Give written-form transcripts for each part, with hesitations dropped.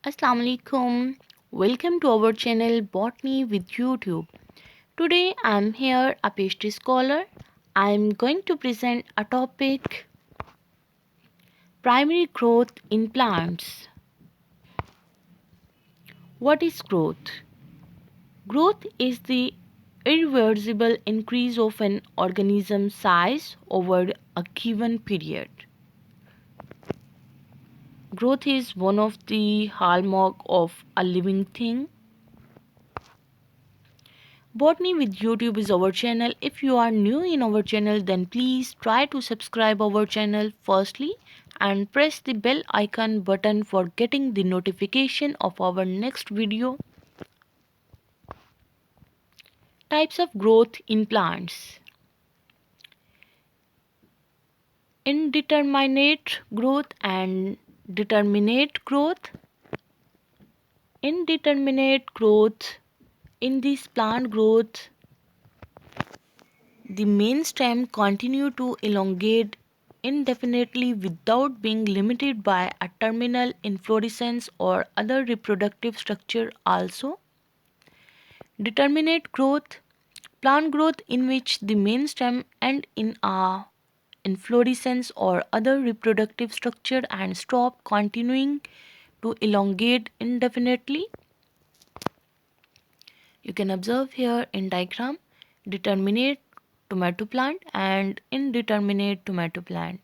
Assalamu alaikum. Welcome to our channel Botany with YouTube. Today I am here a PhD scholar. I am going to present a topic primary growth in plants. What is growth? Growth is the irreversible increase of an organism's size over a given period. Growth is one of the hallmark of a living thing. Botany with YouTube is our channel. If you are new in our channel, then please try to subscribe our channel firstly and press the bell icon button for getting the notification of our next video. Types of growth in plants. Indeterminate growth and determinate growth. Indeterminate growth. In this plant growth, the main stem continue to elongate indefinitely without being limited by a terminal inflorescence or other reproductive structure also. Determinate growth, plant growth in which the main stem end in a inflorescence or other reproductive structure and stop continuing to elongate indefinitely. You can observe here in diagram determinate tomato plant and indeterminate tomato plant.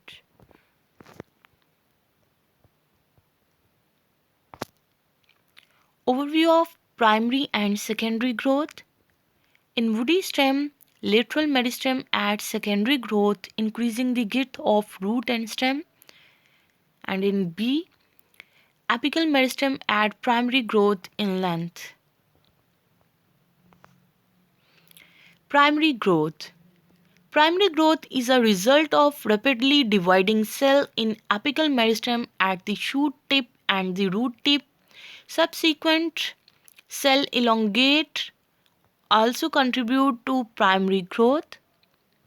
Overview of primary and secondary growth. In woody stem, lateral meristem adds secondary growth, increasing the width of root and stem. And in B, apical meristem add primary growth in length. Primary growth. Primary growth is a result of rapidly dividing cell in apical meristem at the shoot tip and the root tip. Subsequent cell elongate also contribute to primary growth.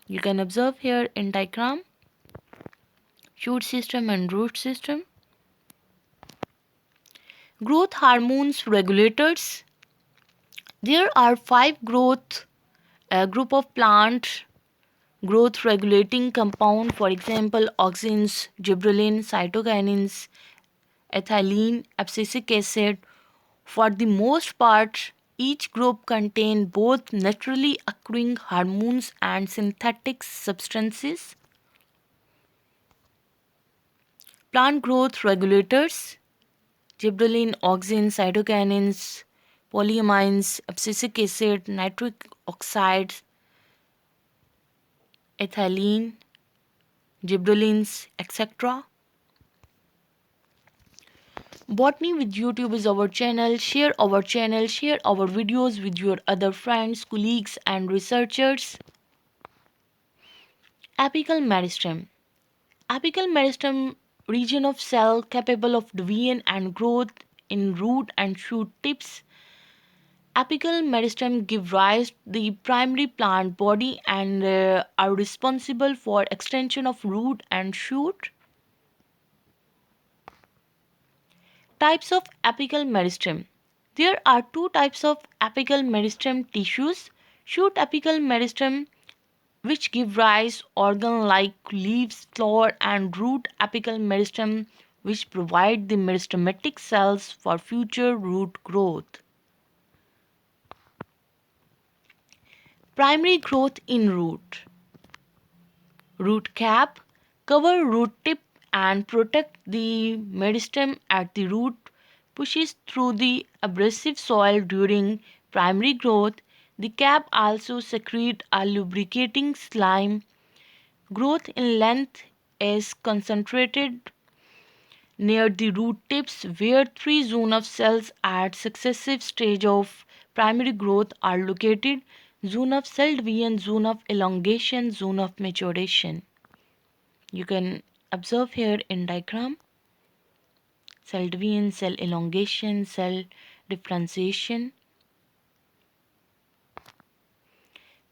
You can observe here in diagram shoot system and root system. Growth hormones regulators. There are 5 growth group of plant growth regulating compound, for example auxins, gibberellin, cytokinins, ethylene, abscisic acid. For the most part, each group contain both naturally occurring hormones and synthetic substances. Plant growth regulators, gibberellin, auxins, cytokinins, polyamines, abscisic acid, nitric oxide, ethylene, gibberellins, etc. Botany with YouTube is our channel. Share our channel, share our videos with your other friends, colleagues and researchers. Apical meristem. Apical meristem region of cell capable of division and growth in root and shoot tips. Apical meristem give rise to the primary plant body and are responsible for extension of root and shoot. Types of apical meristem. There are 2 types of apical meristem tissues. Shoot apical meristem which give rise organ like leaves, flower and root apical meristem which provide the meristematic cells for future root growth. Primary growth in root. Root cap cover root tip and protect the meristem at the root, pushes through the abrasive soil during primary growth. The cap also secrete a lubricating slime. Growth in length is concentrated near the root tips where 3 zones of cells at successive stage of primary growth are located: zone of cell division, zone of elongation, zone of maturation. You can observe here in diagram cell division, cell elongation, cell differentiation.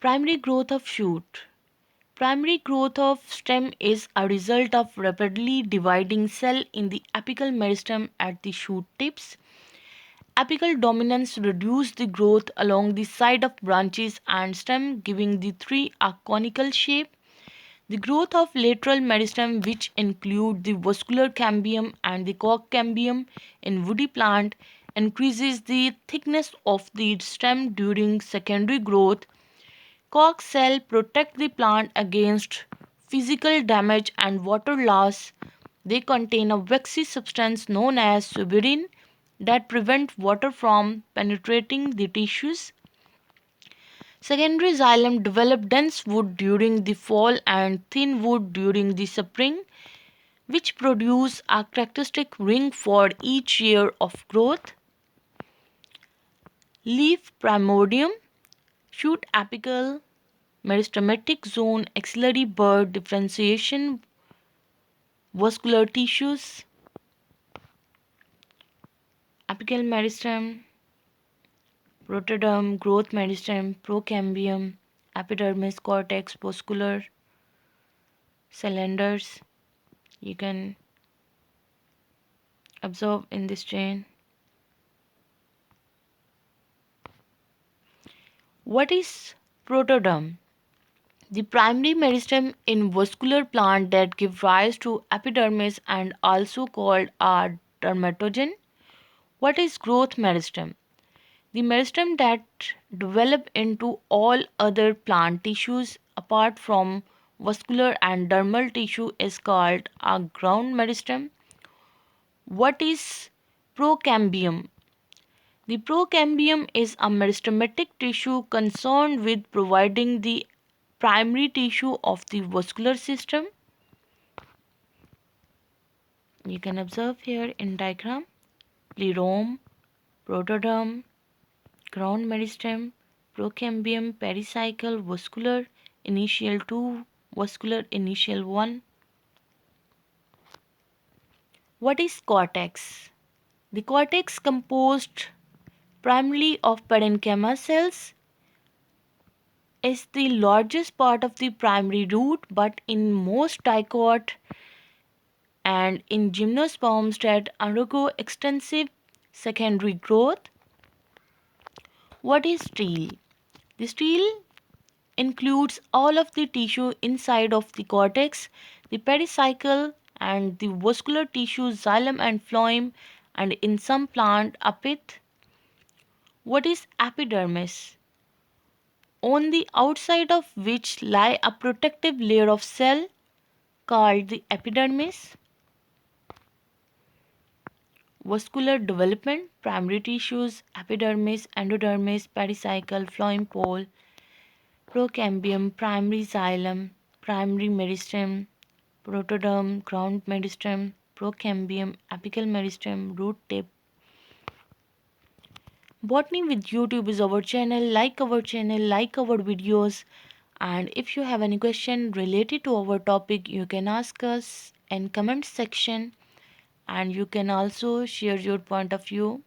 Primary growth of shoot. Primary growth of stem is a result of rapidly dividing cell in the apical meristem at the shoot tips. Apical dominance reduces the growth along the side of branches and stem, giving the tree a conical shape. The growth of lateral meristem, which include the vascular cambium and the cork cambium in woody plant, increases the thickness of the stem during secondary growth. Cork cells protect the plant against physical damage and water loss. They contain a waxy substance known as suberin that prevent water from penetrating the tissues. Secondary xylem develop dense wood during the fall and thin wood during the spring, which produce a characteristic ring for each year of growth. Leaf primordium, shoot apical, meristematic zone, axillary bud differentiation, vascular tissues, apical meristem, protoderm, growth meristem, procambium, epidermis, cortex, vascular, cylinders. You can observe in this chain. What is protoderm? The primary meristem in vascular plant that give rise to epidermis and also called a dermatogen. What is growth meristem? The meristem that develop into all other plant tissues apart from vascular and dermal tissue is called a ground meristem. What is procambium? The procambium is a meristematic tissue concerned with providing the primary tissue of the vascular system. You can observe here in diagram plerome, protoderm, ground meristem, procambium, pericycle, vascular, initial 2, vascular initial 1. What is cortex? The cortex composed primarily of parenchyma cells is the largest part of the primary root, but in most dicot and in gymnosperms that undergo extensive secondary growth. What is stele? The stele includes all of the tissue inside of the cortex, the pericycle and the vascular tissue, xylem and phloem, and in some plant a pith. What is epidermis? On the outside of which lie a protective layer of cell called the epidermis. Vascular development, primary tissues, epidermis, endodermis, pericycle, phloem pole, procambium, primary xylem, primary meristem, protoderm, ground meristem, procambium, apical meristem, root tip. Botany with YouTube is our channel. Like our channel, like our videos. And if you have any question related to our topic, you can ask us in comment section. And you can also share your point of view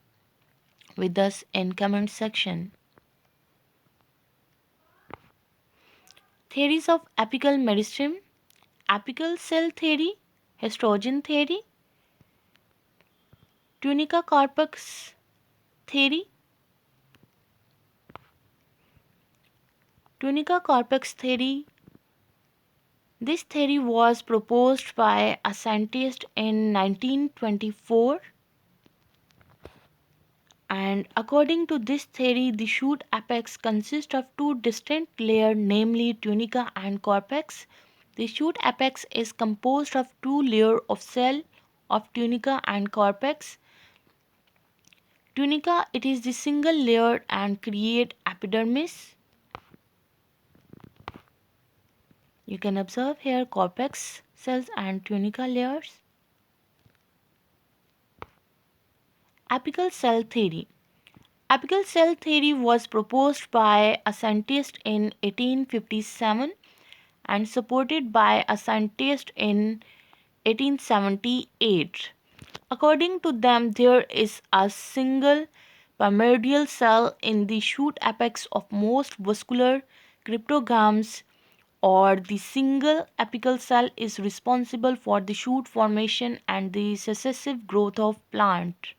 with us in comment section. Theories of apical meristem, apical cell theory, estrogen theory, tunica corpus theory. Tunica corpus theory. This theory was proposed by a scientist in 1924. And according to this theory, the shoot apex consists of two distinct layers, namely tunica and cortex. The shoot apex is composed of two layers of cell of tunica and cortex. Tunica, it is the single layer and create epidermis. You can observe here cortex cells and tunica layers. Apical cell theory. Apical cell theory was proposed by a scientist in 1857 and supported by a scientist in 1878. According to them, there is a single primordial cell in the shoot apex of most vascular cryptogams, or the single apical cell is responsible for the shoot formation and the successive growth of plant.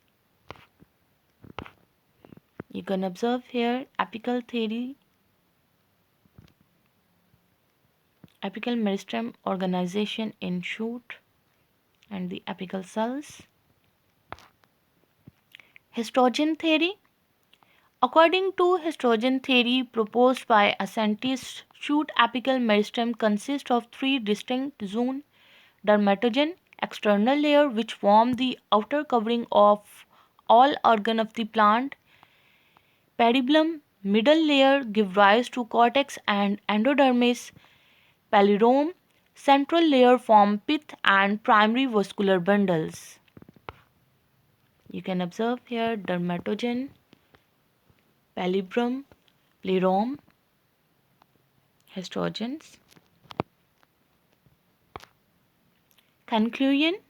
You can observe here apical theory, apical meristem organization in shoot and the apical cells. Histogen theory. According to histogen theory proposed by a scientist, shoot apical meristem consists of three distinct zones: dermatogen, external layer which form the outer covering of all organ of the plant; pedibulum, middle layer give rise to cortex and endodermis; palindrome, central layer form pith and primary vascular bundles. You can observe here dermatogen, palindrome, plerome, histogens. Conclusion.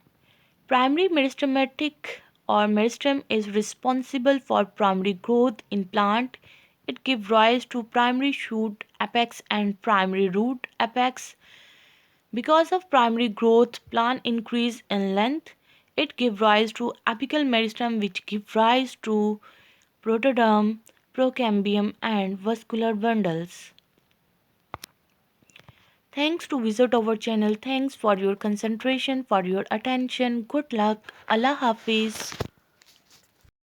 Primary meristematic or meristem is responsible for primary growth in plant. It gives rise to primary shoot apex and primary root apex. Because of primary growth, plant increase in length. It gives rise to apical meristem which give rise to protoderm, procambium and vascular bundles. Thanks to visit our channel. Thanks for your concentration, for your attention. Good luck. Allah Hafiz.